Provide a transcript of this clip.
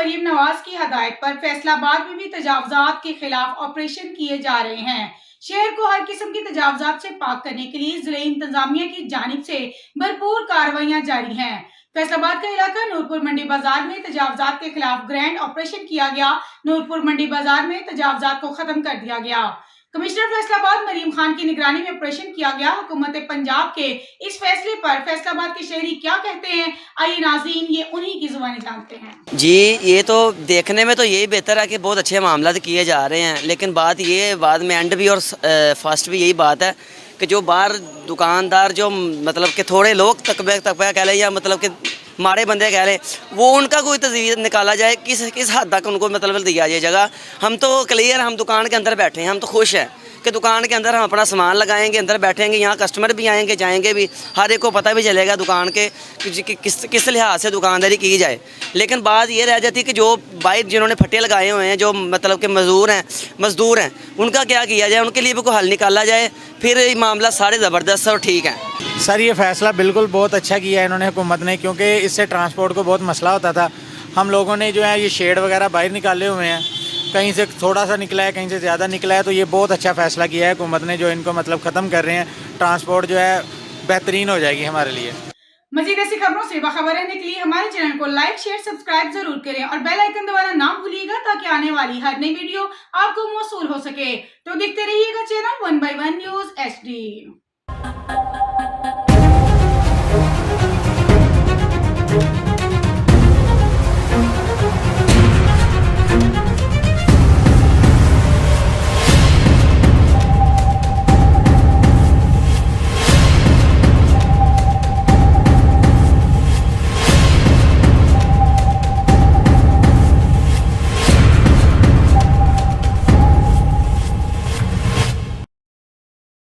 मरीम नवाज की हदायत पर फैसलाबाद में भी तजावजात के खिलाफ ऑपरेशन किए जा रहे हैं। शहर को हर किस्म की तजावजात से पाक करने के लिए जिले इंतजामिया की जानिब से भरपूर कार्रवाइयां जारी हैं। फैसलाबाद का इलाका नूरपुर मंडी बाजार में तजावजात के खिलाफ ग्रैंड ऑपरेशन किया गया। नूरपुर मंडी बाजार में तजावजात को खत्म कर दिया गया। कमिश्नर फैसलाबाद मरीम खान की निगरानी में ऑपरेशन किया गया। हुकूमत पंजाब के इस फैसले पर फैसलाबाद के शहरी क्या कहते हैं, आइए नाज़रीन ये उन्हीं की जुबानी जानते हैं। जी, ये तो देखने में तो यही बेहतर है कि बहुत अच्छे मामला किए जा रहे हैं, लेकिन बात ये बाद में एंड भी और फर्स्ट भी यही बात है कि जो बाहर दुकानदार जो मतलब कि थोड़े लोग तकबा कह लें या मतलब कि माड़े बंदे कह लें, वो उनका कोई तजवीज़ निकाला जाए, किस हद तक उनको मतलब दिया जाए जगह। हम तो क्लियर, हम दुकान के अंदर बैठे हैं, हम तो खुश हैं कि दुकान के अंदर हम अपना सामान लगाएंगे, अंदर बैठेंगे, यहाँ कस्टमर भी आएंगे जाएंगे भी, हर एक को पता भी चलेगा दुकान के कि किस लिहाज से दुकानदारी की जाए। लेकिन बात ये रह जाती है कि जो बाहर जिन्होंने फट्टे लगाए हुए हैं, जो मतलब कि मज़दूर हैं, उनका क्या किया जाए, उनके लिए भी कोई हल निकाला जाए, फिर ये मामला सारे ज़बरदस्त और ठीक है। सर ये फ़ैसला बिल्कुल बहुत अच्छा किया है इन्होंने हुकूमत ने, क्योंकि इससे ट्रांसपोर्ट को बहुत मसला होता था। हम लोगों ने जो है ये शेड वगैरह बाहर निकाले हुए हैं, कहीं से थोड़ा सा निकला है, कहीं से ज़्यादा निकला है, तो ये बहुत अच्छा फ़ैसला किया है हुकूमत ने, जो इनको मतलब ख़त्म कर रहे हैं। ट्रांसपोर्ट जो है बेहतरीन हो जाएगी हमारे लिए। मज़ीद ऐसी खबरों से बाखबर रहने के लिए हमारे चैनल को लाइक, शेयर, सब्सक्राइब जरूर करें और बेल आइकन दबाना ना भूलिएगा ताकि आने वाली हर नई वीडियो आपको मौसूल हो सके। तो देखते रहिएगा चैनल 1 by 1 न्यूज़ HD।